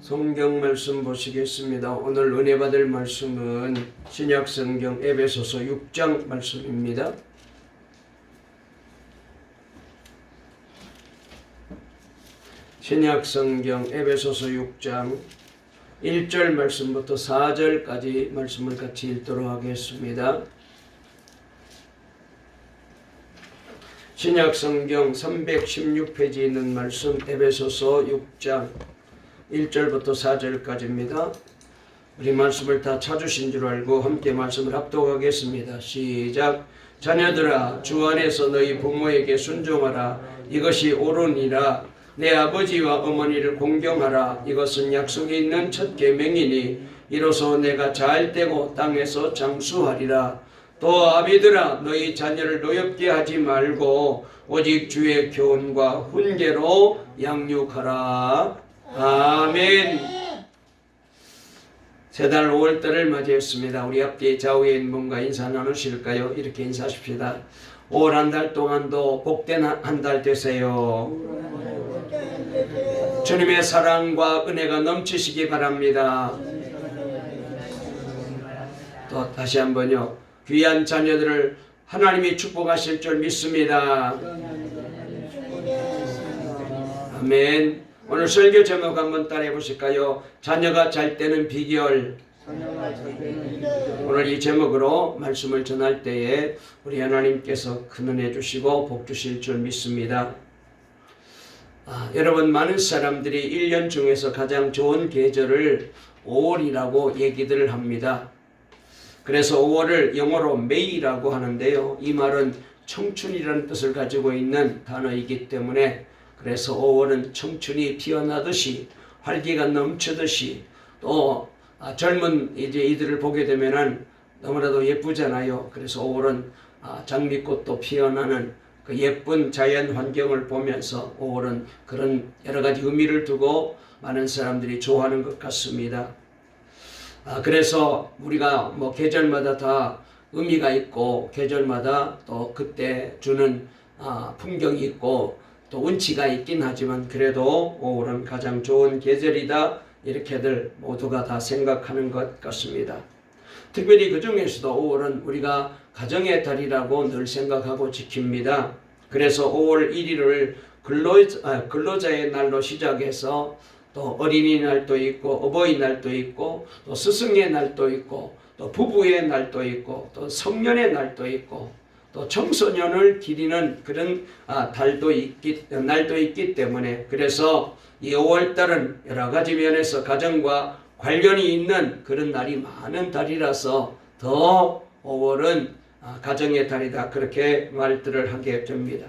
성경 말씀 보시겠습니다. 오늘 은혜 받을 말씀은 신약 성경 에베소서 6장 말씀입니다. 신약 성경 에베소서 6장 1절 말씀부터 4절까지 말씀을 같이 읽도록 하겠습니다. 신약 성경 316페이지에 있는 말씀 에베소서 6장 1절부터 4절까지입니다. 우리 말씀을 다 찾으신 줄 알고 함께 말씀을 합독하겠습니다. 시작. 자녀들아, 주 안에서 너희 부모에게 순종하라. 이것이 옳으니라. 내 아버지와 어머니를 공경하라. 이것은 약속이 있는 첫 계명이니 이로써 내가 잘 되고 땅에서 장수하리라. 또 아비들아, 너희 자녀를 노엽게 하지 말고 오직 주의 교훈과 훈계로 양육하라. 아멘. 새달 5월달을 맞이했습니다. 우리 앞뒤 좌우에 있는 분과 인사 나누실까요? 이렇게 인사하십시다. 5월 한 달 동안도 복된 한 달 되세요. 주님의 사랑과 은혜가 넘치시기 바랍니다. 또 다시 한번요. 귀한 자녀들을 하나님이 축복하실 줄 믿습니다. 아멘. 오늘 설교 제목 한번 따라해 보실까요? 자녀가 잘 되는 비결. 오늘 이 제목으로 말씀을 전할 때에 우리 하나님께서 큰 은혜 주시고 복 주실 줄 믿습니다. 여러분, 많은 사람들이 1년 중에서 가장 좋은 계절을 5월이라고 얘기들 합니다. 그래서 5월을 영어로 May라고 하는데요. 이 말은 청춘이라는 뜻을 가지고 있는 단어이기 때문에 그래서 5월은 청춘이 피어나듯이 활기가 넘치듯이 또 젊은 이제 이들을 보게 되면은 너무나도 예쁘잖아요. 그래서 5월은 장미꽃도 피어나는 그 예쁜 자연 환경을 보면서 5월은 그런 여러 가지 의미를 두고 많은 사람들이 좋아하는 것 같습니다. 그래서 우리가 뭐 계절마다 다 의미가 있고 계절마다 또 그때 주는 풍경이 있고 또 운치가 있긴 하지만 그래도 5월은 가장 좋은 계절이다 이렇게들 모두가 다 생각하는 것 같습니다. 특별히 그 중에서도 5월은 우리가 가정의 달이라고 늘 생각하고 지킵니다. 그래서 5월 1일을 근로자의 날로 시작해서 또 어린이날도 있고 어버이날도 있고 또 스승의 날도 있고 또 부부의 날도 있고 또 성년의 날도 있고 또 청소년을 기리는 그런 날도 있기 때문에 그래서 이 5월달은 여러 가지 면에서 가정과 관련이 있는 그런 날이 많은 달이라서 더 5월은 가정의 달이다 그렇게 말들을 하게 됩니다.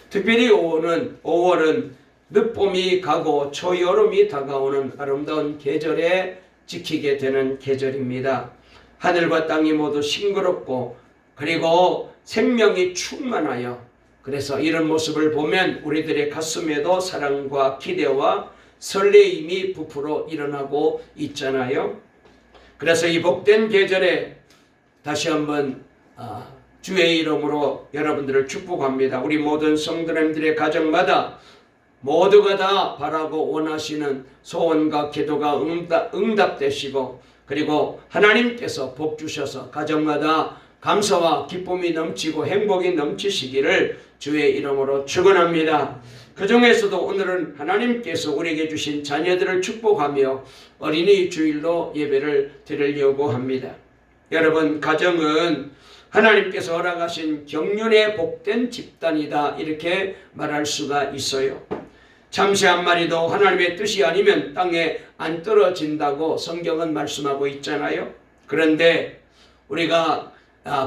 특별히 5월은 늦봄이 가고 초여름이 다가오는 아름다운 계절에 지키게 되는 계절입니다. 하늘과 땅이 모두 싱그럽고 그리고 생명이 충만하여 그래서 이런 모습을 보면 우리들의 가슴에도 사랑과 기대와 설레임이 부풀어 일어나고 있잖아요. 그래서 이 복된 계절에 다시 한번 주의 이름으로 여러분들을 축복합니다. 우리 모든 성도님들의 가정마다 모두가 다 바라고 원하시는 소원과 기도가 응답되시고 그리고 하나님께서 복 주셔서 가정마다 감사와 기쁨이 넘치고 행복이 넘치시기를 주의 이름으로 축원합니다. 그 중에서도 오늘은 하나님께서 우리에게 주신 자녀들을 축복하며 어린이 주일로 예배를 드리려고 합니다. 여러분, 가정은 하나님께서 허락하신 경륜의 복된 집단이다 이렇게 말할 수가 있어요. 참새 한 마리도 하나님의 뜻이 아니면 땅에 안 떨어진다고 성경은 말씀하고 있잖아요. 그런데 우리가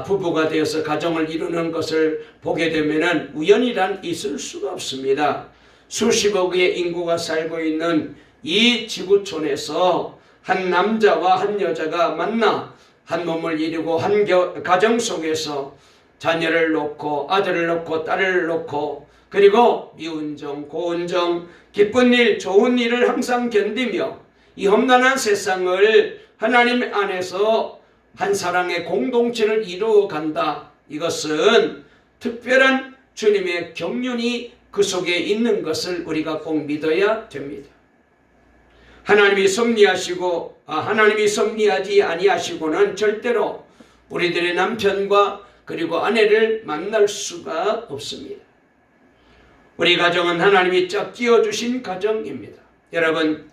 부부가 되어서 가정을 이루는 것을 보게 되면은 우연이란 있을 수가 없습니다. 수십억의 인구가 살고 있는 이 지구촌에서 한 남자와 한 여자가 만나 한 몸을 이루고 한 가정 속에서 자녀를 놓고 아들을 놓고 딸을 놓고 그리고 미운 정, 고운 정, 기쁜 일, 좋은 일을 항상 견디며 이 험난한 세상을 하나님 안에서 한 사랑의 공동체를 이루어 간다. 이것은 특별한 주님의 경륜이 그 속에 있는 것을 우리가 꼭 믿어야 됩니다. 하나님이 섭리하지 아니하시고는 절대로 우리들의 남편과 그리고 아내를 만날 수가 없습니다. 우리 가정은 하나님이 짝지어 주신 가정입니다. 여러분,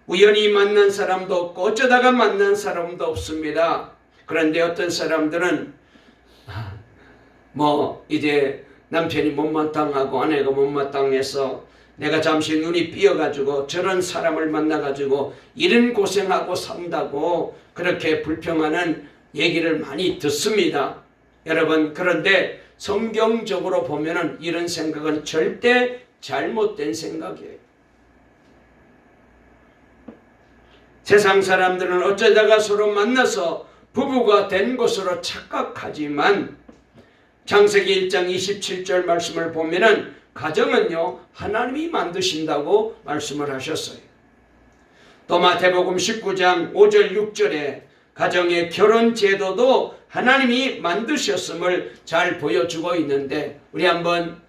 우연히 만난 사람도 없고 어쩌다가 만난 사람도 없습니다. 그런데 어떤 사람들은 이제 남편이 못마땅하고 아내가 못마땅해서 내가 잠시 눈이 삐어가지고 저런 사람을 만나가지고 이런 고생하고 산다고 그렇게 불평하는 얘기를 많이 듣습니다. 여러분, 그런데 성경적으로 보면은 이런 생각은 절대 잘못된 생각이에요. 세상 사람들은 어쩌다가 서로 만나서 부부가 된 것으로 착각하지만 창세기 1장 27절 말씀을 보면은 가정은요 하나님이 만드신다고 말씀을 하셨어요. 또 마태복음 19장 5절 6절에 가정의 결혼 제도도 하나님이 만드셨음을 잘 보여주고 있는데 우리 한번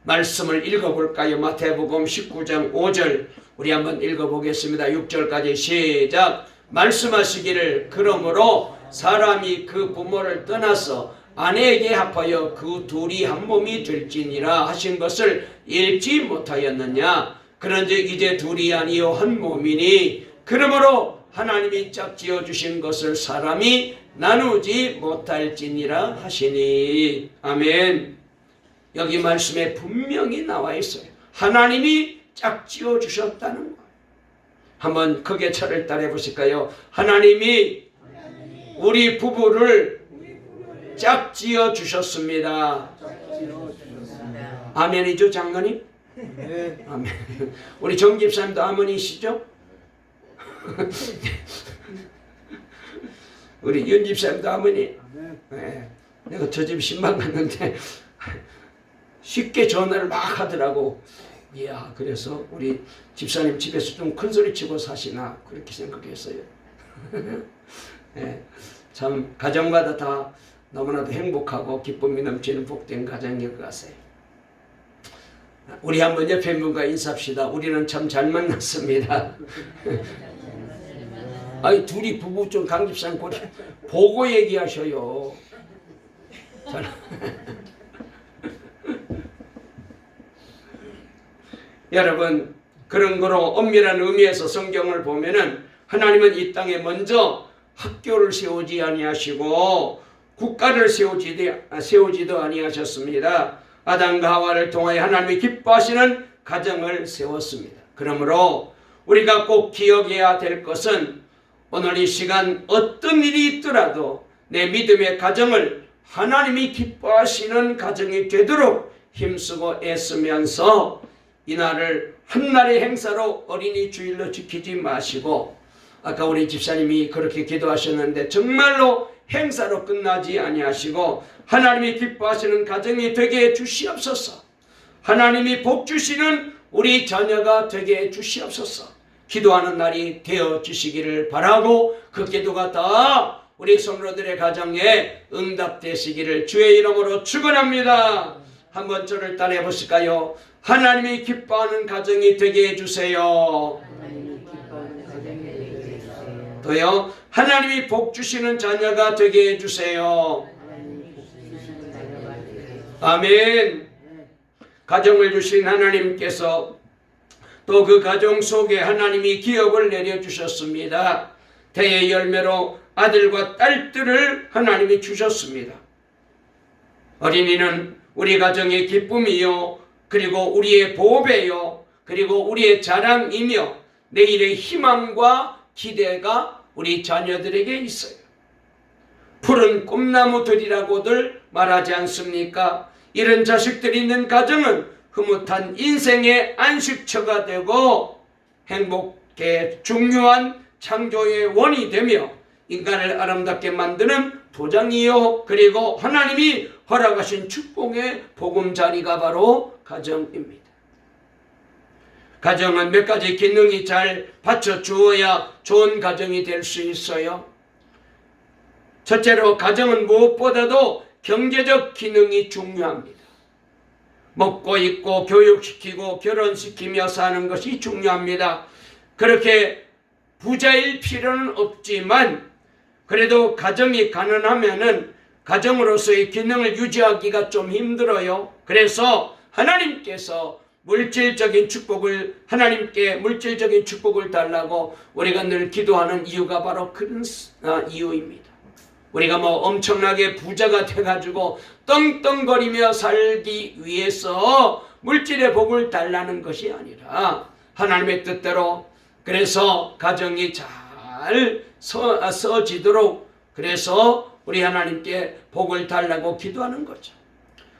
말씀을 읽어볼까요? 마태복음 19장 5절 우리 한번 읽어보겠습니다. 6절까지 시작. 말씀하시기를 그러므로 사람이 그 부모를 떠나서 아내에게 합하여 그 둘이 한 몸이 될지니라 하신 것을 읽지 못하였느냐. 그런즉 이제 둘이 아니요 한 몸이니 그러므로 하나님이 짝지어 주신 것을 사람이 나누지 못할지니라 하시니. 아멘. 여기 말씀에 분명히 나와 있어요. 하나님이 짝지어 주셨다는 거예요. 한번 크게 저를 따라해 보실까요? 하나님이 우리 부부를 짝지어 주셨습니다. 아멘이죠, 장로님? 네. 아멘. 우리 정 집사님도 아멘이시죠? 우리 윤 집사님도 아멘이. 네. 내가 저 집 신방 갔는데 쉽게 전화를 막 하더라고. 이야, 그래서 우리 집사님 집에서 좀 큰 소리 치고 사시나 그렇게 생각했어요. 네. 참 가정마다 다 너무나도 행복하고 기쁨이 넘치는 복된 가정일 것 같아요. 우리 한번 옆에 분과 인사합시다. 우리는 참 잘 만났습니다. 아니 둘이 부부 좀 강집사님 보고 얘기하셔요. 여러분, 그런 거로 엄밀한 의미에서 성경을 보면은 하나님은 이 땅에 먼저 학교를 세우지 아니하시고 국가를 세우지도 아니하셨습니다. 아담과 하와를 통하여 하나님이 기뻐하시는 가정을 세웠습니다. 그러므로 우리가 꼭 기억해야 될 것은 오늘 이 시간 어떤 일이 있더라도 내 믿음의 가정을 하나님이 기뻐하시는 가정이 되도록 힘쓰고 애쓰면서 이날을 한날의 행사로 어린이 주일로 지키지 마시고 아까 우리 집사님이 그렇게 기도하셨는데 정말로 행사로 끝나지 아니하시고 하나님이 기뻐하시는 가정이 되게 해주시옵소서. 하나님이 복 주시는 우리 자녀가 되게 해주시옵소서. 기도하는 날이 되어주시기를 바라고 그 기도가 다 우리 성도들의 가정에 응답되시기를 주의 이름으로 축원합니다. 한번 저를 따라해 보실까요? 하나님이 기뻐하는 가정이 되게 해주세요. 또요, 하나님이 복 주시는 자녀가 되게 해주세요. 아멘. 가정을 주신 하나님께서 또 그 가정 속에 하나님이 기업을 내려주셨습니다. 태의 열매로 아들과 딸들을 하나님이 주셨습니다. 어린이는 우리 가정의 기쁨이요, 그리고 우리의 보배요, 그리고 우리의 자랑이며 내일의 희망과 기대가 우리 자녀들에게 있어요. 푸른 꿈나무들이라고들 말하지 않습니까? 이런 자식들이 있는 가정은 흐뭇한 인생의 안식처가 되고 행복에 중요한 창조의 원이 되며 인간을 아름답게 만드는 도장이요, 그리고 하나님이 허락하신 축복의 보금자리가 바로 가정입니다. 가정은 몇 가지 기능이 잘 받쳐주어야 좋은 가정이 될 수 있어요. 첫째로 가정은 무엇보다도 경제적 기능이 중요합니다. 먹고 입고 교육시키고 결혼시키며 사는 것이 중요합니다. 그렇게 부자일 필요는 없지만 그래도 가정이 가난하면은 가정으로서의 기능을 유지하기가 좀 힘들어요. 그래서 하나님께서 하나님께 물질적인 축복을 달라고 우리가 늘 기도하는 이유가 바로 그런 이유입니다. 우리가 뭐 엄청나게 부자가 돼가지고 떵떵거리며 살기 위해서 물질의 복을 달라는 것이 아니라 하나님의 뜻대로, 그래서 가정이 잘 서지도록, 그래서 우리 하나님께 복을 달라고 기도하는 거죠.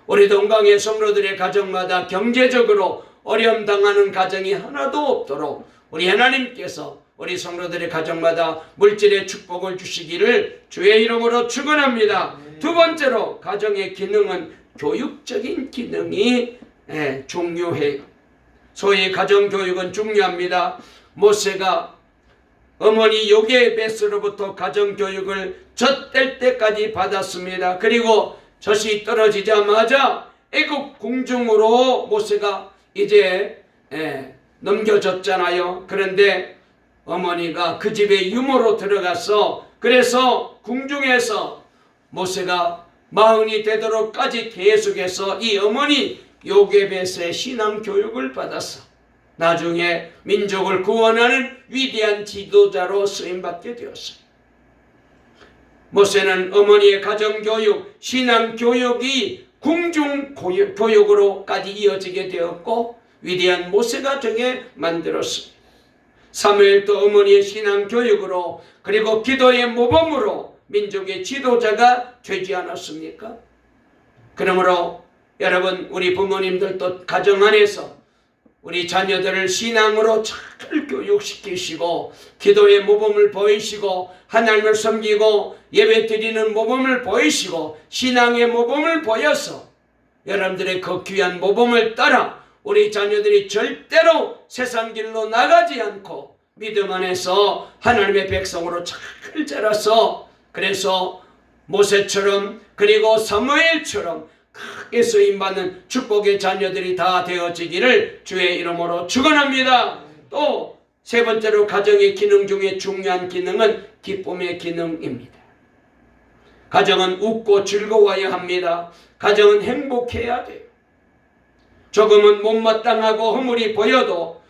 우리 동강의 성도들의 가정마다 경제적으로 어려움 당하는 가정이 하나도 없도록 우리 하나님께서 우리 성도들의 가정마다 물질의 축복을 주시기를 주의 이름으로 축원합니다. 두 번째로, 가정의 기능은 교육적인 기능이 중요해요. 소위 가정교육은 중요합니다. 모세가 어머니 요게베스로부터 가정교육을 젖될 때까지 받았습니다. 그리고 젖이 떨어지자마자 애굽 궁중으로 모세가 이제 넘겨졌잖아요. 그런데 어머니가 그 집에 유모로 들어가서, 그래서 궁중에서 모세가 마흔이 되도록까지 계속해서 이 어머니 요게벳의 신앙 교육을 받았어. 나중에 민족을 구원하는 위대한 지도자로 쓰임받게 되었어요. 모세는 어머니의 가정교육, 신앙교육이 궁중교육으로까지 이어지게 되었고 위대한 모세가 되게 만들었습니다. 사무엘도 어머니의 신앙교육으로 그리고 기도의 모범으로 민족의 지도자가 되지 않았습니까? 그러므로 여러분, 우리 부모님들도 가정 안에서 우리 자녀들을 신앙으로 잘 교육시키시고 기도의 모범을 보이시고 하나님을 섬기고 예배 드리는 모범을 보이시고 신앙의 모범을 보여서 여러분들의 그 귀한 모범을 따라 우리 자녀들이 절대로 세상 길로 나가지 않고 믿음 안에서 하나님의 백성으로 잘 자라서, 그래서 모세처럼 그리고 사무엘처럼 크게 쓰임받는 축복의 자녀들이 다 되어지기를 주의 이름으로 축원합니다. 또 세 번째로, 가정의 기능 중에 중요한 기능은 기쁨의 기능입니다. 가정은 웃고 즐거워야 합니다. 가정은 행복해야 돼요. 조금은 못마땅하고 허물이 보여도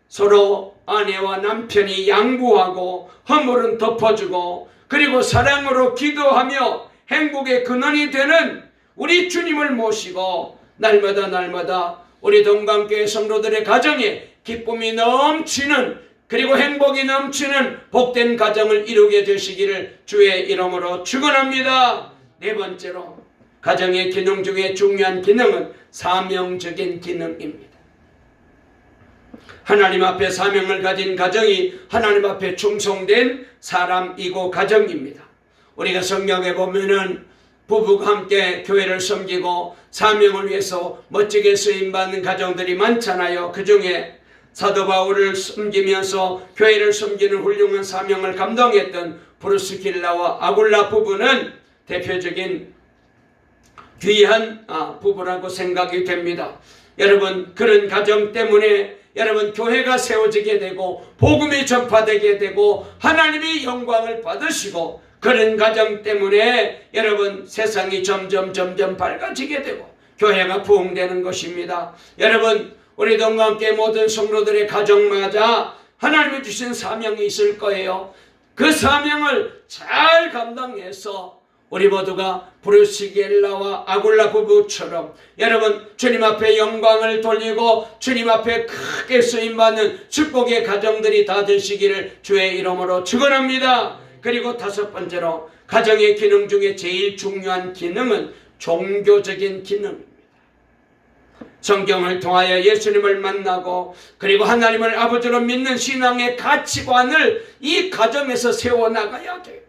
서로 아내와 남편이 양보하고 허물은 덮어주고 그리고 사랑으로 기도하며 행복의 근원이 되는 우리 주님을 모시고 날마다 우리 동강교회 성도들의 가정에 기쁨이 넘치는, 그리고 행복이 넘치는 복된 가정을 이루게 되시기를 주의 이름으로 축원합니다. 네 번째로, 가정의 기능 중에 중요한 기능은 사명적인 기능입니다. 하나님 앞에 사명을 가진 가정이 하나님 앞에 충성된 사람이고 가정입니다. 우리가 성경에 보면은 부부가 함께 교회를 섬기고 사명을 위해서 멋지게 쓰임받는 가정들이 많잖아요. 그 중에 사도 바울을 섬기면서 교회를 섬기는 훌륭한 사명을 감당했던 브루스길라와 아굴라 부부는 대표적인 귀한 부부라고 생각이 됩니다. 여러분, 그런 가정 때문에 여러분 교회가 세워지게 되고 복음이 전파되게 되고 하나님이 영광을 받으시고, 그런 가정 때문에 여러분 세상이 점점 밝아지게 되고 교회가 부흥되는 것입니다. 여러분, 우리 동강교회 모든 성도들의 가정마다 하나님이 주신 사명이 있을 거예요. 그 사명을 잘 감당해서 우리 모두가 브루스길라와 아굴라 부부처럼 여러분 주님 앞에 영광을 돌리고 주님 앞에 크게 쓰임받는 축복의 가정들이 다 되시기를 주의 이름으로 축원합니다. 그리고 다섯 번째로, 가정의 기능 중에 제일 중요한 기능은 종교적인 기능입니다. 성경을 통하여 예수님을 만나고 그리고 하나님을 아버지로 믿는 신앙의 가치관을 이 가정에서 세워나가야 돼요.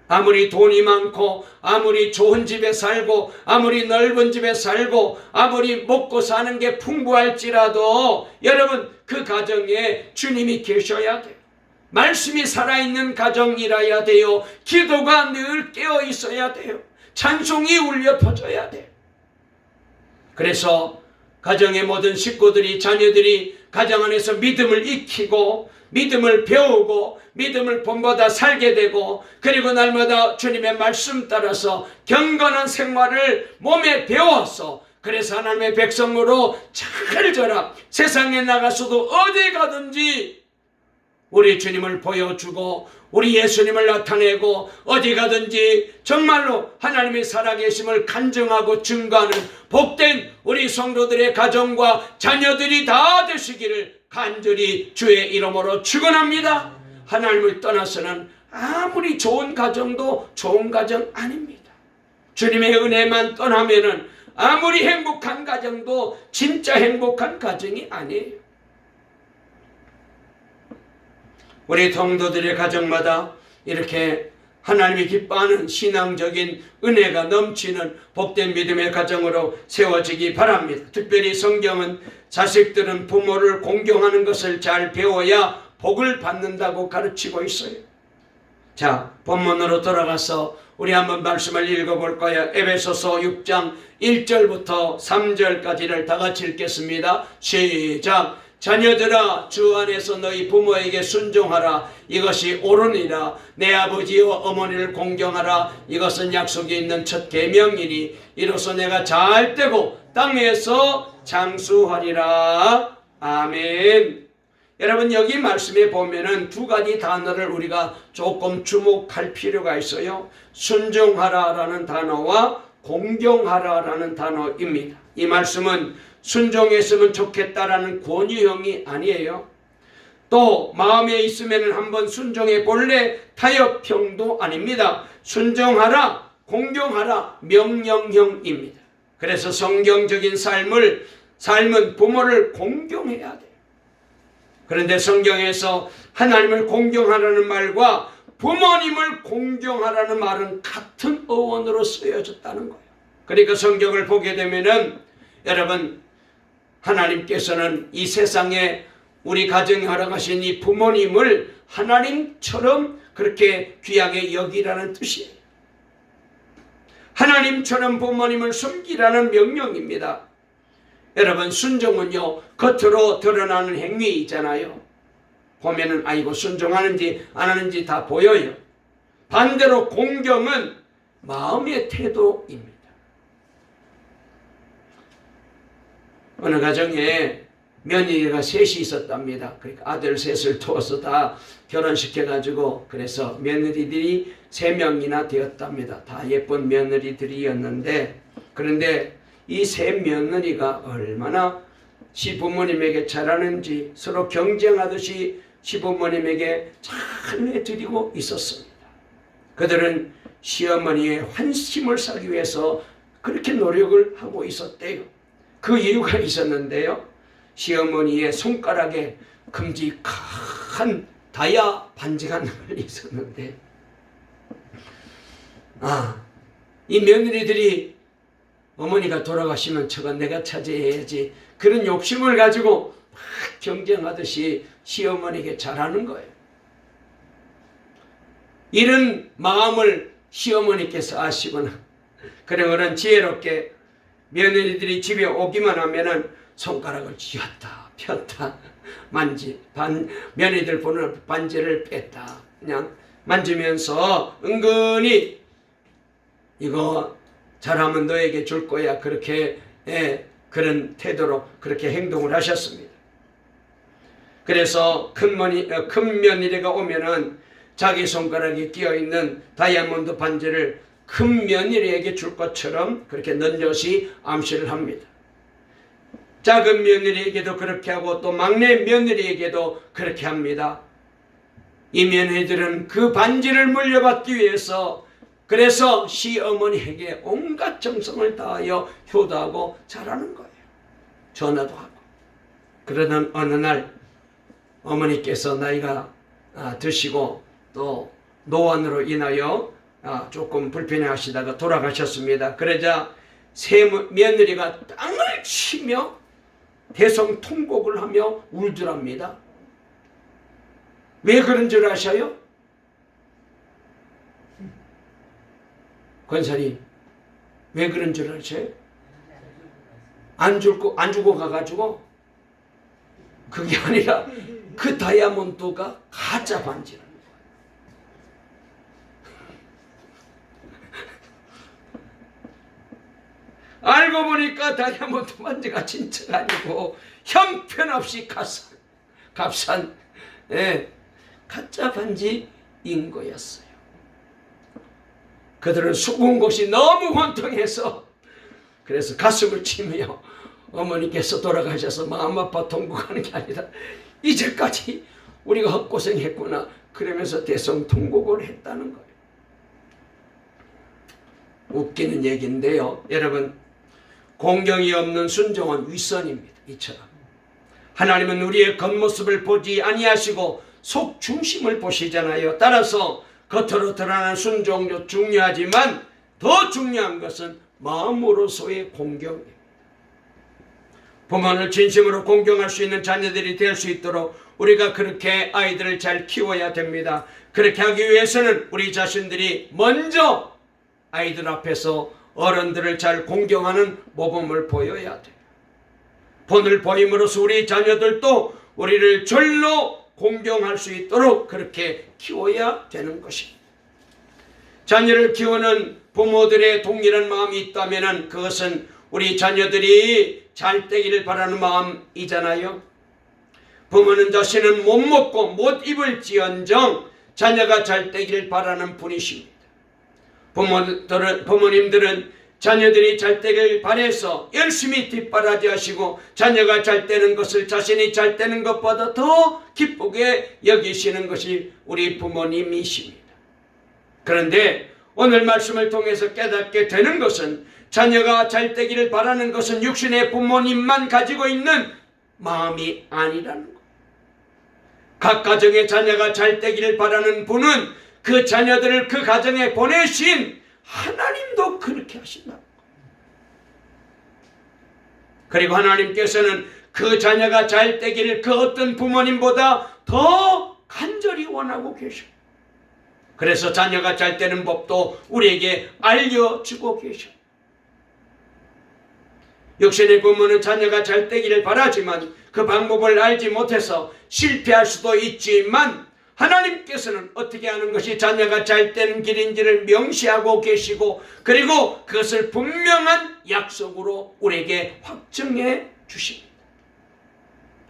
아무리 돈이 많고 아무리 좋은 집에 살고 아무리 넓은 집에 살고 아무리 먹고 사는 게 풍부할지라도 여러분 그 가정에 주님이 계셔야 돼요. 말씀이 살아있는 가정이라야 돼요. 기도가 늘 깨어 있어야 돼요. 찬송이 울려 퍼져야 돼요. 그래서 가정의 모든 식구들이, 자녀들이 가정 안에서 믿음을 익히고 믿음을 배우고 믿음을 본보다 살게 되고, 그리고 날마다 주님의 말씀 따라서 경건한 생활을 몸에 배워서, 그래서 하나님의 백성으로 잘 자라 세상에 나가서도 어디 가든지 우리 주님을 보여주고 우리 예수님을 나타내고 어디 가든지 정말로 하나님의 살아계심을 간증하고 증거하는 복된 우리 성도들의 가정과 자녀들이 다 되시기를 간절히 주의 이름으로 축원합니다. 하나님을 떠나서는 아무리 좋은 가정도 좋은 가정 아닙니다. 주님의 은혜만 떠나면은 아무리 행복한 가정도 진짜 행복한 가정이 아니에요. 우리 성도들의 가정마다 이렇게 하나님이 기뻐하는 신앙적인 은혜가 넘치는 복된 믿음의 가정으로 세워지기 바랍니다. 특별히 성경은 자식들은 부모를 공경하는 것을 잘 배워야 복을 받는다고 가르치고 있어요. 자, 본문으로 돌아가서 우리 한번 말씀을 읽어볼 거예요. 에베소서 6장 1절부터 3절까지를 다 같이 읽겠습니다. 시작. 자녀들아, 주 안에서 너희 부모에게 순종하라. 이것이 옳으니라. 내 아버지와 어머니를 공경하라. 이것은 약속이 있는 첫 계명이니 이로써 내가 잘 되고 땅에서 장수하리라. 아멘. 여러분, 여기 말씀에 보면은 두 가지 단어를 우리가 조금 주목할 필요가 있어요. 순종하라라는 단어와 공경하라라는 단어입니다. 이 말씀은 순종했으면 좋겠다라는 권유형이 아니에요. 또 마음에 있으면 한번 순종해 볼래 타협형도 아닙니다. 순종하라, 공경하라, 명령형입니다. 그래서 성경적인 삶은 부모를 공경해야 돼요. 그런데 성경에서 하나님을 공경하라는 말과 부모님을 공경하라는 말은 같은 어원으로 쓰여졌다는 거예요. 그러니까 성경을 보게 되면은 여러분, 하나님께서는 이 세상에 우리 가정에 허락하신 이 부모님을 하나님처럼 그렇게 귀하게 여기라는 뜻이에요. 하나님처럼 부모님을 섬기라는 명령입니다. 여러분, 순종은요, 겉으로 드러나는 행위이잖아요. 보면은 아이고 순종하는지 안 하는지 다 보여요. 반대로 공경은 마음의 태도입니다. 어느 가정에 며느리가 셋이 있었답니다. 그러니까 아들 셋을 두어서 다 결혼시켜가지고, 그래서 며느리들이 3명이나 되었답니다. 다 예쁜 며느리들이었는데, 그런데 이 3며느리가 얼마나 시부모님에게 잘하는지 서로 경쟁하듯이 시부모님에게 잘 해드리고 있었습니다. 그들은 시어머니의 환심을 사기 위해서 그렇게 노력을 하고 있었대요. 그 이유가 있었는데요. 시어머니의 손가락에 큼직한 다이아 반지가 있었는데, 이 며느리들이 어머니가 돌아가시면 저거 내가 차지해야지, 그런 욕심을 가지고 막 경쟁하듯이 시어머니에게 잘하는 거예요. 이런 마음을 시어머니께서 아시구나. 그러고는 지혜롭게 며느리들이 집에 오기만 하면은 손가락을 쥐었다 폈다 며느리들 보는 반지를 뺐다 그냥 만지면서 은근히 이거 잘하면 너에게 줄 거야, 그렇게 그런 태도로 그렇게 행동을 하셨습니다. 그래서 큰 며느리가 오면은 자기 손가락에 끼어있는 다이아몬드 반지를 큰 며느리에게 줄 것처럼 그렇게 넌젓이 암시를 합니다. 작은 며느리에게도 그렇게 하고 또 막내 며느리에게도 그렇게 합니다. 이 며느리들은 그 반지를 물려받기 위해서, 그래서 시어머니에게 온갖 정성을 다하여 효도하고 잘하는 거예요. 전화도 하고. 그러던 어느 날 어머니께서 나이가 드시고 또 노안으로 인하여 조금 불편해하시다가 돌아가셨습니다. 그러자 3며느리가 땅을 치며 대성통곡을 하며 울더랍니다. 왜 그런 줄 아셔요? 권사님, 왜 그런 줄 아세요? 안 주고 가가지고 그게 아니라 그 다이아몬드가 가짜 반지라는 거예요. 알고 보니까 다이아몬드 반지가 진짜가 아니고 형편없이 값싼 가짜 반지인 거였어요. 그들은 죽은 곳이 너무 혼통해서 그래서 가슴을 치며 어머니께서 돌아가셔서 마음 아파 통곡하는 게 아니라 이제까지 우리가 헛고생했구나 그러면서 대성통곡을 했다는 거예요. 웃기는 얘기인데요. 여러분, 공경이 없는 순종은 윗선입니다. 이처럼 하나님은 우리의 겉모습을 보지 아니하시고 속 중심을 보시잖아요. 따라서 겉으로 드러나는 순종도 중요하지만 더 중요한 것은 마음으로서의 공경입니다. 부모를 진심으로 공경할 수 있는 자녀들이 될 수 있도록 우리가 그렇게 아이들을 잘 키워야 됩니다. 그렇게 하기 위해서는 우리 자신들이 먼저 아이들 앞에서 어른들을 잘 공경하는 모범을 보여야 돼요. 본을 보임으로써 우리 자녀들도 우리를 절로 공경할 수 있도록 그렇게 키워야 되는 것입니다. 자녀를 키우는 부모들의 동일한 마음이 있다면 그것은 우리 자녀들이 잘 되기를 바라는 마음이잖아요. 부모는 자신은 못 먹고 못 입을지언정 자녀가 잘 되기를 바라는 분이십니다. 부모님들은 자녀들이 잘 되길 바라서 열심히 뒷바라지하시고 자녀가 잘 되는 것을 자신이 잘 되는 것보다 더 기쁘게 여기시는 것이 우리 부모님이십니다. 그런데 오늘 말씀을 통해서 깨닫게 되는 것은 자녀가 잘 되기를 바라는 것은 육신의 부모님만 가지고 있는 마음이 아니라는 것. 각 가정의 자녀가 잘 되기를 바라는 분은 그 자녀들을 그 가정에 보내신 하나님도 그렇게 하신다. 그리고 하나님께서는 그 자녀가 잘 되기를 그 어떤 부모님보다 더 간절히 원하고 계셔. 그래서 자녀가 잘 되는 법도 우리에게 알려주고 계셔. 육신의 부모는 자녀가 잘 되기를 바라지만 그 방법을 알지 못해서 실패할 수도 있지만 하나님께서는 어떻게 하는 것이 자녀가 잘 되는 길인지를 명시하고 계시고 그리고 그것을 분명한 약속으로 우리에게 확증해 주십니다.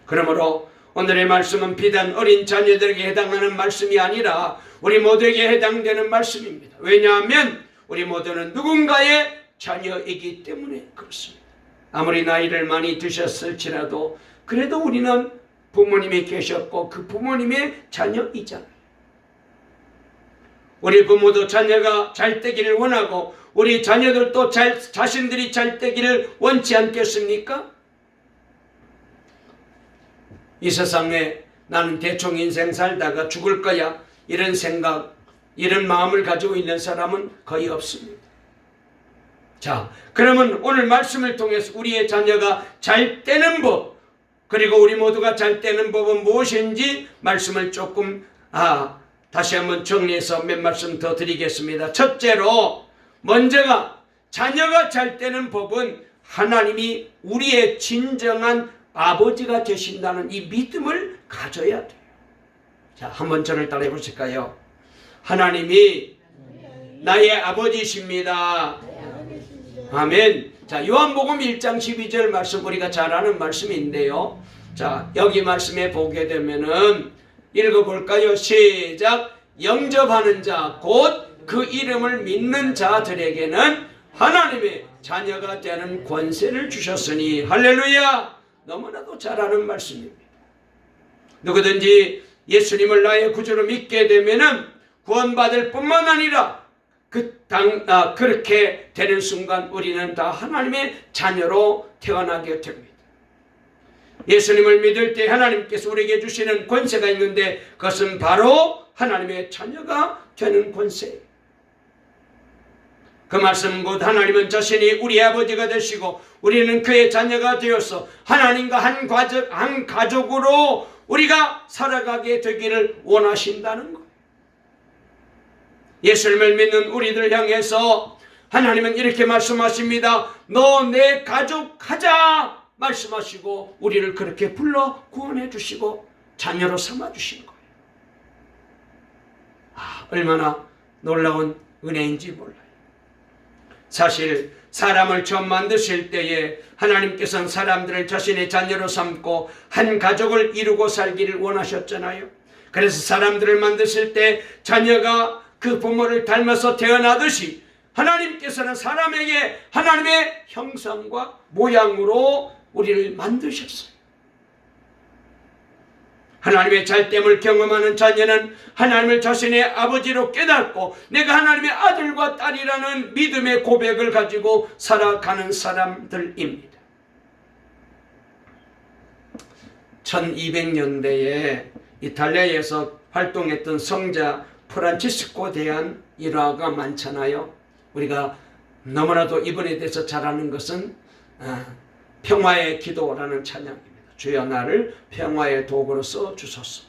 그러므로 오늘의 말씀은 비단 어린 자녀들에게 해당하는 말씀이 아니라 우리 모두에게 해당되는 말씀입니다. 왜냐하면 우리 모두는 누군가의 자녀이기 때문에 그렇습니다. 아무리 나이를 많이 드셨을지라도 그래도 우리는 부모님이 계셨고 그 부모님의 자녀이잖아요. 우리 부모도 자녀가 잘 되기를 원하고 우리 자녀들도 자신들이 잘 되기를 원치 않겠습니까? 이 세상에 나는 대충 인생 살다가 죽을 거야 이런 생각, 이런 마음을 가지고 있는 사람은 거의 없습니다. 자, 그러면 오늘 말씀을 통해서 우리의 자녀가 잘 되는 법, 그리고 우리 모두가 잘 되는 법은 무엇인지 말씀을 조금 다시 한번 정리해서 몇 말씀 더 드리겠습니다. 첫째로 먼저가 자녀가 잘 되는 법은 하나님이 우리의 진정한 아버지가 되신다는 이 믿음을 가져야 돼요. 자, 한번 저를 따라해 보실까요? 하나님이 나의 아버지십니다. 아멘. 자, 요한복음 1장 12절 말씀 우리가 잘 아는 말씀인데요. 자, 여기 말씀에 보게 되면은 읽어볼까요? 시작. 영접하는 자 곧 그 이름을 믿는 자들에게는 하나님의 자녀가 되는 권세를 주셨으니 할렐루야. 너무나도 잘 아는 말씀입니다. 누구든지 예수님을 나의 구주로 믿게 되면은 구원받을 뿐만 아니라 그렇게 되는 순간 우리는 다 하나님의 자녀로 태어나게 됩니다. 예수님을 믿을 때 하나님께서 우리에게 주시는 권세가 있는데 그것은 바로 하나님의 자녀가 되는 권세예요. 그 말씀 곧 하나님은 자신이 우리 아버지가 되시고 우리는 그의 자녀가 되어서 하나님과 한 가족으로 우리가 살아가게 되기를 원하신다는 것. 예수님을 믿는 우리들 향해서 하나님은 이렇게 말씀하십니다. 너 내 가족 하자 말씀하시고 우리를 그렇게 불러 구원해 주시고 자녀로 삼아 주신 거예요. 얼마나 놀라운 은혜인지 몰라요. 사실 사람을 처음 만드실 때에 하나님께서는 사람들을 자신의 자녀로 삼고 한 가족을 이루고 살기를 원하셨잖아요. 그래서 사람들을 만드실 때 자녀가 그 부모를 닮아서 태어나듯이 하나님께서는 사람에게 하나님의 형상과 모양으로 우리를 만드셨어요. 하나님의 잘됨을 경험하는 자녀는 하나님을 자신의 아버지로 깨닫고 내가 하나님의 아들과 딸이라는 믿음의 고백을 가지고 살아가는 사람들입니다. 1200년대에 이탈리아에서 활동했던 성자 프란치스코 대한 일화가 많잖아요. 우리가 너무나도 이분에 대해서 잘 아는 것은 평화의 기도라는 찬양입니다. 주여 나를 평화의 도구로 써 주소서.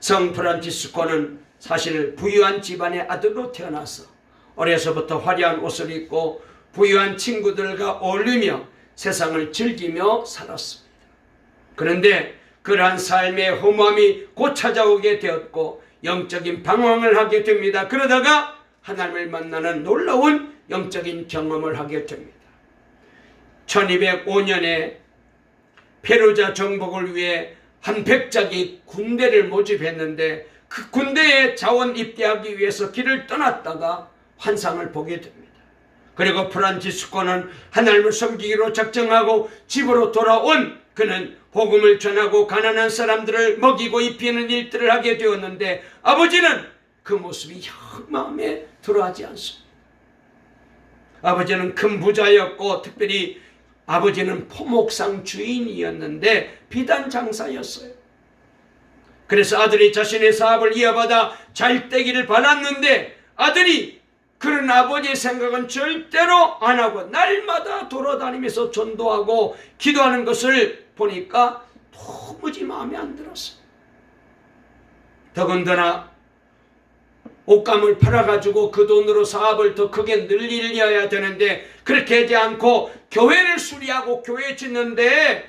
성 프란치스코는 사실 부유한 집안의 아들로 태어나서 어려서부터 화려한 옷을 입고 부유한 친구들과 어울리며 세상을 즐기며 살았습니다. 그런데 그러한 삶의 허무함이 곧 찾아오게 되었고 영적인 방황을 하게 됩니다. 그러다가 하나님을 만나는 놀라운 영적인 경험을 하게 됩니다. 1205년에 페루자 정복을 위해 한 백작이 군대를 모집했는데 그 군대에 자원 입대하기 위해서 길을 떠났다가 환상을 보게 됩니다. 그리고 프란치스코는 하나님을 섬기기로 작정하고 집으로 돌아온 그는 복음을 전하고 가난한 사람들을 먹이고 입히는 일들을 하게 되었는데 아버지는 그 모습이 영 마음에 들어하지 않습니다. 아버지는 큰 부자였고 특별히 아버지는 포목상 주인이었는데 비단 장사였어요. 그래서 아들이 자신의 사업을 이어받아 잘 되기를 바랐는데 아들이 그런 아버지의 생각은 절대로 안 하고 날마다 돌아다니면서 전도하고 기도하는 것을 보니까 도무지 마음에 안 들었어요. 더군다나 옷감을 팔아가지고 그 돈으로 사업을 더 크게 늘려야 되는데 그렇게 하지 않고 교회를 수리하고 교회 짓는데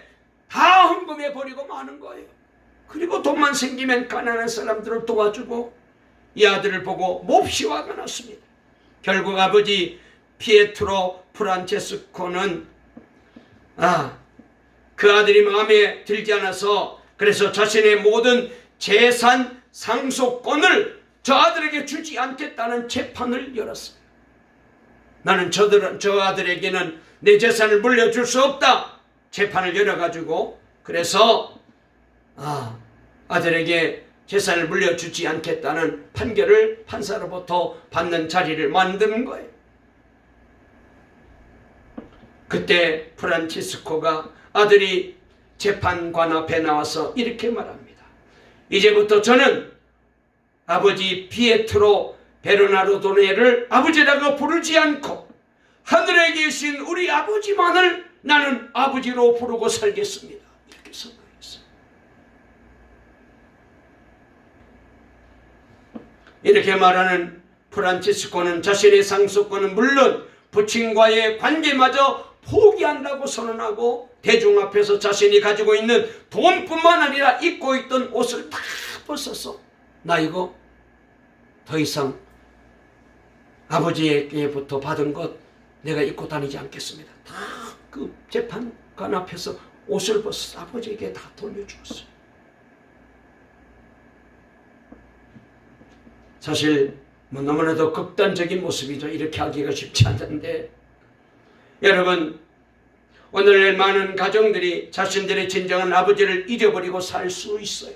다 헌금해 버리고 마는 거예요. 그리고 돈만 생기면 가난한 사람들을 도와주고 이 아들을 보고 몹시 화가 났습니다. 결국 아버지 피에트로 프란체스코는 그 아들이 마음에 들지 않아서 그래서 자신의 모든 재산 상속권을 저 아들에게 주지 않겠다는 재판을 열었어요. 나는 저 아들에게는 내 재산을 물려줄 수 없다. 재판을 열어가지고 그래서 아들에게 재산을 물려주지 않겠다는 판결을 판사로부터 받는 자리를 만드는 거예요. 그때 프란치스코가 아들이 재판관 앞에 나와서 이렇게 말합니다. 이제부터 저는 아버지 피에트로 베르나르도네를 아버지라고 부르지 않고 하늘에 계신 우리 아버지만을 나는 아버지로 부르고 살겠습니다. 이렇게 선언했어요. 이렇게 말하는 프란치스코는 자신의 상속권은 물론 부친과의 관계마저 포기한다고 선언하고 대중 앞에서 자신이 가지고 있는 돈뿐만 아니라 입고 있던 옷을 다 벗어서 나 이거 더 이상 아버지에게부터 받은 것 내가 입고 다니지 않겠습니다. 다 그 재판관 앞에서 옷을 벗어 아버지에게 다 돌려주었어요. 사실 너무나도 극단적인 모습이죠. 이렇게 하기가 쉽지 않은데 여러분 오늘날 많은 가정들이 자신들의 진정한 아버지를 잊어버리고 살 수 있어요.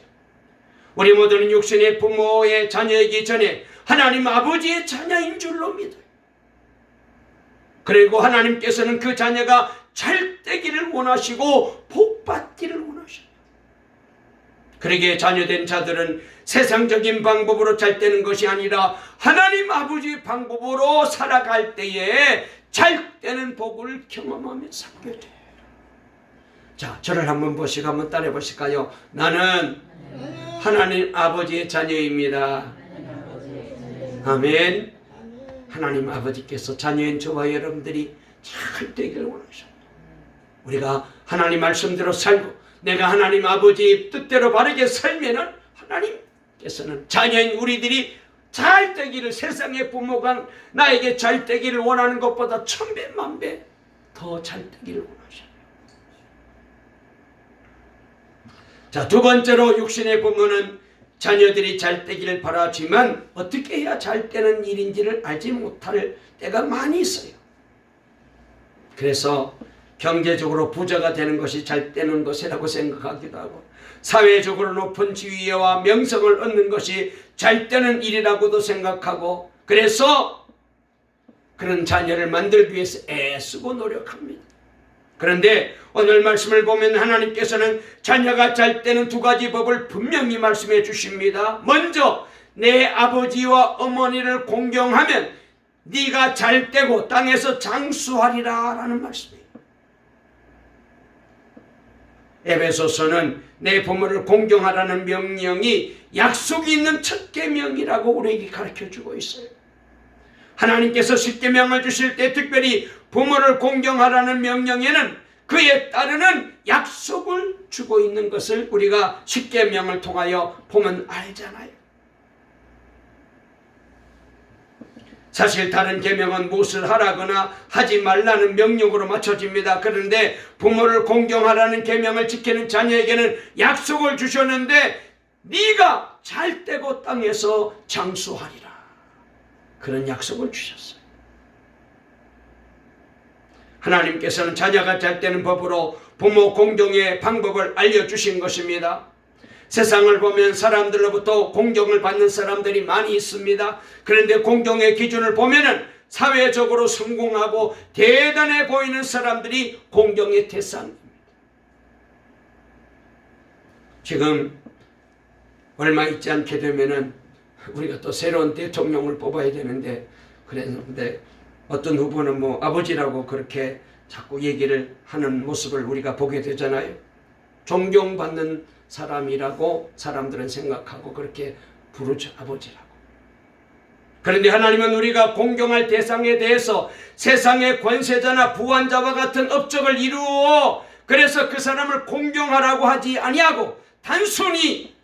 우리 모두는 육신의 부모의 자녀이기 전에 하나님 아버지의 자녀인 줄로 믿어요. 그리고 하나님께서는 그 자녀가 잘 되기를 원하시고 복받기를 원하셔요. 그러기에 자녀된 자들은 세상적인 방법으로 잘 되는 것이 아니라 하나님 아버지 방법으로 살아갈 때에 잘 되는 복을 경험하며 살게 돼요. 자, 저를 한번 보시고 한번 따라해 보실까요? 나는 하나님 아버지의 자녀입니다. 아멘. 하나님 아버지께서 자녀인 저와 여러분들이 잘 되기를 원하십니다. 우리가 하나님 말씀대로 살고 내가 하나님 아버지 뜻대로 바르게 살면은 하나님께서는 자녀인 우리들이 잘 되기를, 세상의 부모가 나에게 잘 되기를 원하는 것보다 1000배 만배 더 잘 되기를 원하셔요. 자, 두 번째로 육신의 부모는 자녀들이 잘 되기를 바라지만 어떻게 해야 잘 되는 일인지를 알지 못할 때가 많이 있어요. 그래서 경제적으로 부자가 되는 것이 잘 되는 것이라고 생각하기도 하고, 사회적으로 높은 지위와 명성을 얻는 것이 잘 되는 일이라고도 생각하고, 그래서 그런 자녀를 만들기 위해서 애쓰고 노력합니다. 그런데 오늘 말씀을 보면 하나님께서는 자녀가 잘 되는 두 가지 법을 분명히 말씀해 주십니다. 먼저 내 아버지와 어머니를 공경하면 네가 잘 되고 땅에서 장수하리라 라는 말씀이에요. 에베소서는 내 부모를 공경하라는 명령이 약속이 있는 첫 계명이라고 우리에게 가르쳐주고 있어요. 하나님께서 십계명을 주실 때 특별히 부모를 공경하라는 명령에는 그에 따르는 약속을 주고 있는 것을 우리가 십계명을 통하여 보면 알잖아요. 사실 다른 계명은 무엇을 하라거나 하지 말라는 명령으로 맞춰집니다. 그런데 부모를 공경하라는 계명을 지키는 자녀에게는 약속을 주셨는데 네가 잘 되고 땅에서 장수하리라, 그런 약속을 주셨어요. 하나님께서는 자녀가 잘 되는 법으로 부모 공경의 방법을 알려주신 것입니다. 세상을 보면 사람들로부터 공경을 받는 사람들이 많이 있습니다. 그런데 공경의 기준을 보면은 사회적으로 성공하고 대단해 보이는 사람들이 공경의 대상입니다. 지금 얼마 있지 않게 되면은 우리가 또 새로운 대통령을 뽑아야 되는데, 그랬는데 어떤 후보는 뭐 아버지라고 그렇게 자꾸 얘기를 하는 모습을 우리가 보게 되잖아요. 존경받는 사람이라고 사람들은 생각하고 그렇게 부르죠, 아버지라고. 그런데 하나님은 우리가 공경할 대상에 대해서 세상의 권세자나 부한자와 같은 업적을 이루어 그래서 그 사람을 공경하라고 하지 아니하고 단순히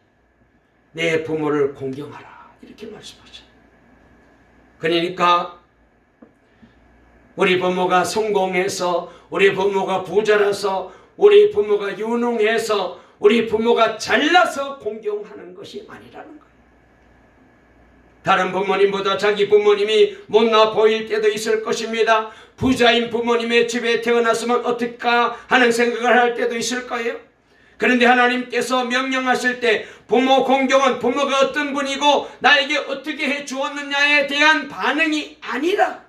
내 부모를 공경하라, 이렇게 말씀하죠. 그러니까 우리 부모가 성공해서, 우리 부모가 부자라서, 우리 부모가 유능해서, 우리 부모가 잘나서 공경하는 것이 아니라는 거예요. 다른 부모님보다 자기 부모님이 못나 보일 때도 있을 것입니다. 부자인 부모님의 집에 태어났으면 어떨까 하는 생각을 할 때도 있을 거예요. 그런데 하나님께서 명령하실 때 부모 공경은 부모가 어떤 분이고 나에게 어떻게 해 주었느냐에 대한 반응이 아니라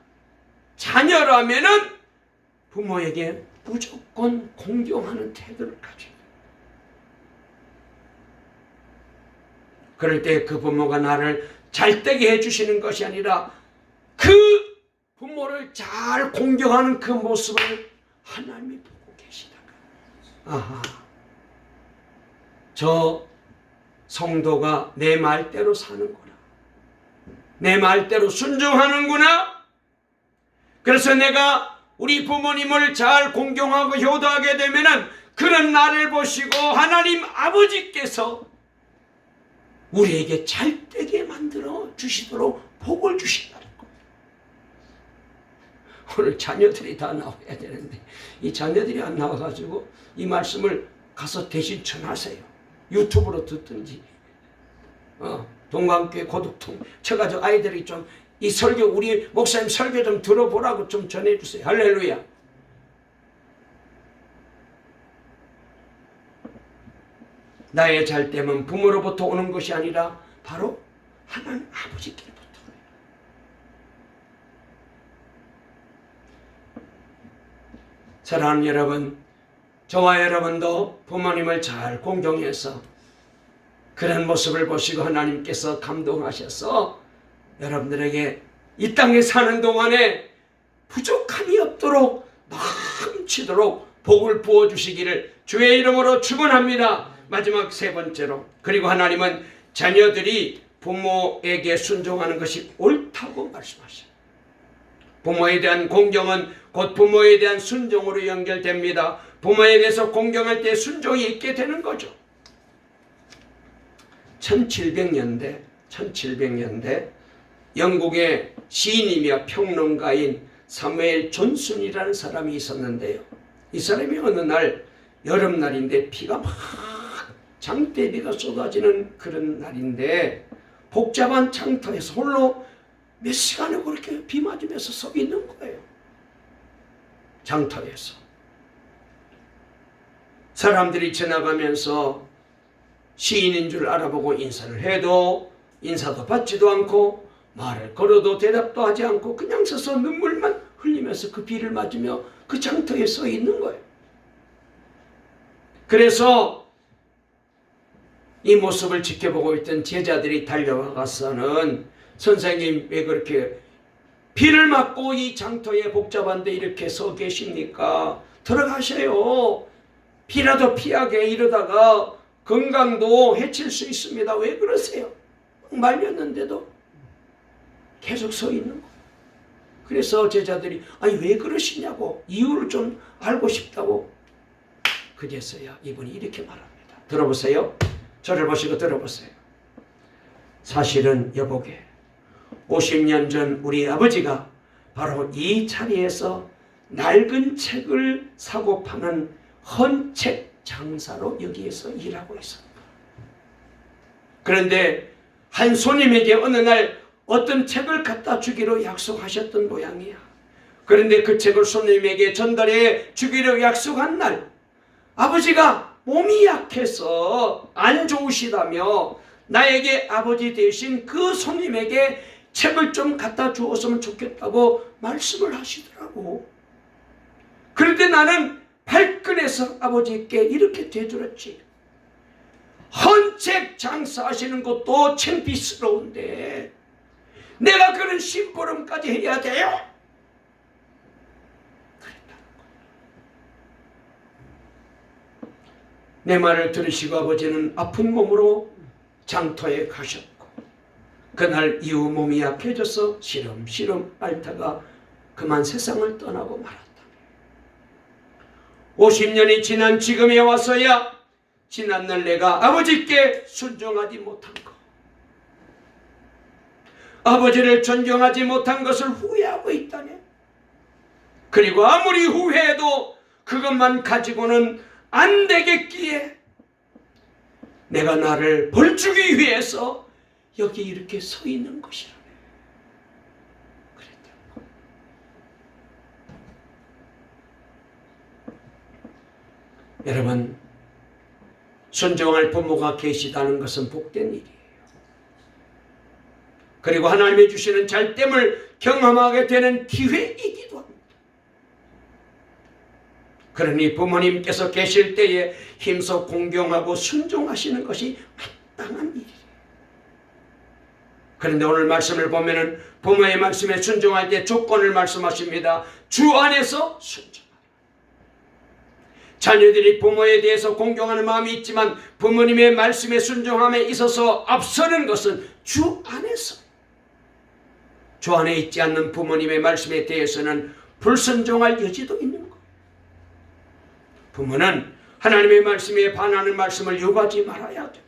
자녀라면은 부모에게 무조건 공경하는 태도를 가져요. 그럴 때 그 부모가 나를 잘되게 해주시는 것이 아니라 그 부모를 잘 공경하는 그 모습을 하나님이 보고 계시다가, 아하, 저 성도가 내 말대로 사는구나, 내 말대로 순종하는구나. 그래서 내가 우리 부모님을 잘 공경하고 효도하게 되면은 그런 나를 보시고 하나님 아버지께서 우리에게 잘되게 만들어 주시도록 복을 주신다는 거예요. 오늘 자녀들이 다 나와야 되는데 이 자녀들이 안 나와가지고 이 말씀을 가서 대신 전하세요. 유튜브로 듣든지 동방교회 고독통 쳐가지고 아이들이 좀 이 설교, 우리 목사님 설교 좀 들어보라고 좀 전해주세요. 할렐루야. 나의 잘됨은 부모로부터 오는 것이 아니라 바로 하나님 아버지께로부터. 사랑하는 여러분, 저와 여러분도 부모님을 잘 공경해서 그런 모습을 보시고 하나님께서 감동하셔서 여러분들에게 이 땅에 사는 동안에 부족함이 없도록 넘치도록 복을 부어주시기를 주의 이름으로 축원합니다. 마지막 세 번째로, 그리고 하나님은 자녀들이 부모에게 순종하는 것이 옳다고 말씀하셔요. 부모에 대한 공경은 곧 부모에 대한 순종으로 연결됩니다. 부모에 대해서 공경할 때 순종이 있게 되는 거죠. 1700년대 영국의 시인이며 평론가인 사무엘 존슨이라는 사람이 있었는데요. 이 사람이 어느 날 여름날인데 비가 막 장대비가 쏟아지는 그런 날인데 복잡한 장터에서 홀로 몇 시간을 그렇게 비 맞으면서 서 있는 거예요. 장터에서. 사람들이 지나가면서 시인인 줄 알아보고 인사를 해도 인사도 받지도 않고 말을 걸어도 대답도 하지 않고 그냥 서서 눈물만 흘리면서 그 비를 맞으며 그 장터에 서 있는 거예요. 그래서 이 모습을 지켜보고 있던 제자들이 달려와서는 선생님 왜 그렇게 비를 맞고 이 장터에 복잡한데 이렇게 서 계십니까? 들어가셔요. 비라도 피하게 이러다가 건강도 해칠 수 있습니다. 왜 그러세요? 말렸는데도 계속 서 있는 거예요. 그래서 제자들이 아니 왜 그러시냐고 이유를 좀 알고 싶다고 그제서야 이분이 이렇게 말합니다. 들어보세요. 저를 보시고 들어보세요. 사실은 여보게 50년 전 우리 아버지가 바로 이 자리에서 낡은 책을 사고 파는 헌책 장사로 여기에서 일하고 있습니다. 그런데 한 손님에게 어느 날 어떤 책을 갖다 주기로 약속하셨던 모양이야. 그런데 그 책을 손님에게 전달해 주기로 약속한 날 아버지가 몸이 약해서 안 좋으시다며 나에게 아버지 대신 그 손님에게 책을 좀 갖다 주었으면 좋겠다고 말씀을 하시더라고. 그런데 나는 발끈해서 아버지께 이렇게 되돌았지. 헌책 장사하시는 것도 창피스러운데 내가 그런 심부름까지 해야 돼요? 그랬다는 거예요. 내 말을 들으시고 아버지는 아픈 몸으로 장터에 가셨고 그날 이후 몸이 약해져서 시름시름 앓다가 그만 세상을 떠나고 말았다. 50년이 지난 지금에 와서야 지난날 내가 아버지께 순종하지 못한 것, 아버지를 존경하지 못한 것을 후회하고 있다네. 그리고 아무리 후회해도 그것만 가지고는 안 되겠기에 내가 나를 벌주기 위해서 여기 이렇게 서 있는 것이라네. 그랬다는 거예요. 여러분, 순종할 부모가 계시다는 것은 복된 일이에요. 그리고 하나님이 주시는 잘됨을 경험하게 되는 기회이기도 합니다. 그러니 부모님께서 계실 때에 힘써 공경하고 순종하시는 것이 마땅한 일이에요. 그런데 오늘 말씀을 보면은 부모의 말씀에 순종할 때 조건을 말씀하십니다. 주 안에서 순종하라. 자녀들이 부모에 대해서 공경하는 마음이 있지만 부모님의 말씀에 순종함에 있어서 앞서는 것은 주 안에서. 주 안에 있지 않는 부모님의 말씀에 대해서는 불순종할 여지도 있는 거예요. 부모는 하나님의 말씀에 반하는 말씀을 요구하지 말아야 됩니다.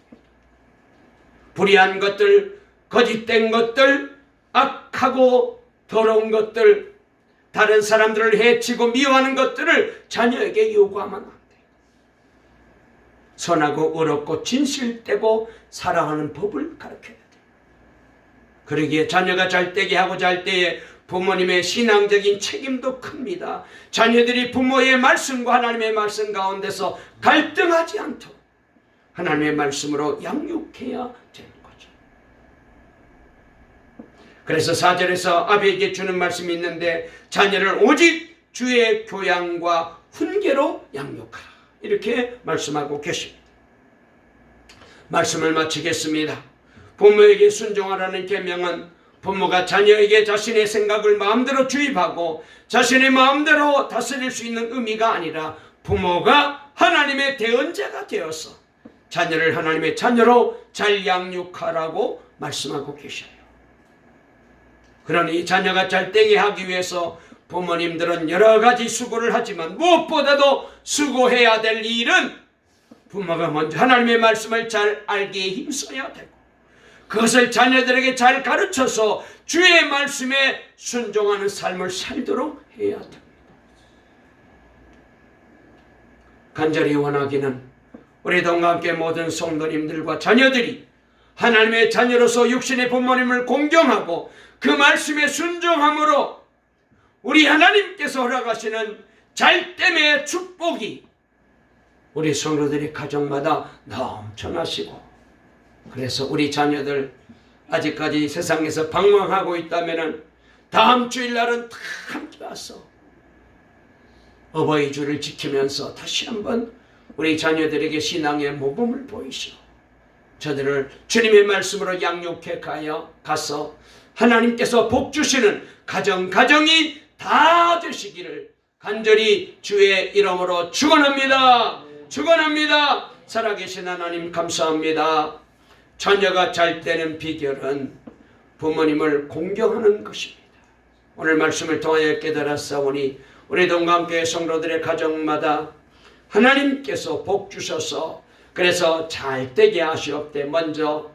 불의한 것들, 거짓된 것들, 악하고 더러운 것들, 다른 사람들을 해치고 미워하는 것들을 자녀에게 요구하면 안 돼요. 선하고 의롭고 진실되고 사랑하는 법을 가르쳐야 돼요. 그러기에 자녀가 잘되게 하고자 할 때에 부모님의 신앙적인 책임도 큽니다. 자녀들이 부모의 말씀과 하나님의 말씀 가운데서 갈등하지 않도록 하나님의 말씀으로 양육해야 되는 거죠. 그래서 4절에서 아비에게 주는 말씀이 있는데 자녀를 오직 주의 교양과 훈계로 양육하라. 이렇게 말씀하고 계십니다. 말씀을 마치겠습니다. 부모에게 순종하라는 계명은 부모가 자녀에게 자신의 생각을 마음대로 주입하고 자신의 마음대로 다스릴 수 있는 의미가 아니라 부모가 하나님의 대언자가 되어서 자녀를 하나님의 자녀로 잘 양육하라고 말씀하고 계셔요. 그러니 자녀가 잘되게 하기 위해서 부모님들은 여러 가지 수고를 하지만 무엇보다도 수고해야 될 일은 부모가 먼저 하나님의 말씀을 잘 알기에 힘써야 되고 그것을 자녀들에게 잘 가르쳐서 주의 말씀에 순종하는 삶을 살도록 해야 됩니다. 간절히 원하기는 우리 동감교회 모든 성도님들과 자녀들이 하나님의 자녀로서 육신의 부모님을 공경하고 그 말씀에 순종함으로 우리 하나님께서 허락하시는 잘됨의 축복이 우리 성도들의 가정마다 넘쳐나시고 그래서 우리 자녀들 아직까지 세상에서 방황하고 있다면 다음 주일날은 다 함께 와서 어버이 주를 지키면서 다시 한번 우리 자녀들에게 신앙의 모범을 보이시오. 저들을 주님의 말씀으로 양육해 가서 하나님께서 복 주시는 가정이 다 되시기를 간절히 주의 이름으로 축원합니다. 축원합니다. 살아계신 하나님 감사합니다. 자녀가 잘 되는 비결은 부모님을 공경하는 것입니다. 오늘 말씀을 통하여 깨달았사오니 우리 동감교회 성도들의 가정마다 하나님께서 복 주셔서 그래서 잘 되게 하시옵되 먼저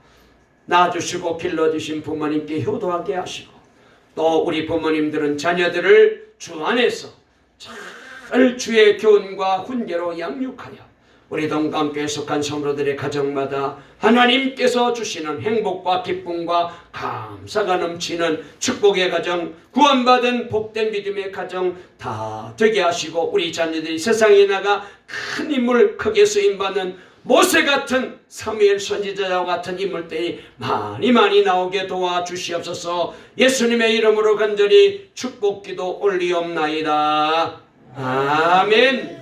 낳아주시고 길러주신 부모님께 효도하게 하시고 또 우리 부모님들은 자녀들을 주 안에서 잘 주의 교훈과 훈계로 양육하여 우리 동감교회에 속한 성도들의 가정마다 하나님께서 주시는 행복과 기쁨과 감사가 넘치는 축복의 가정, 구원받은 복된 믿음의 가정 다 되게 하시고 우리 자녀들이 세상에 나가 큰 인물 크게 쓰임받는 모세 같은 사무엘 선지자와 같은 인물들이 많이 나오게 도와주시옵소서. 예수님의 이름으로 간절히 축복기도 올리옵나이다. 아멘.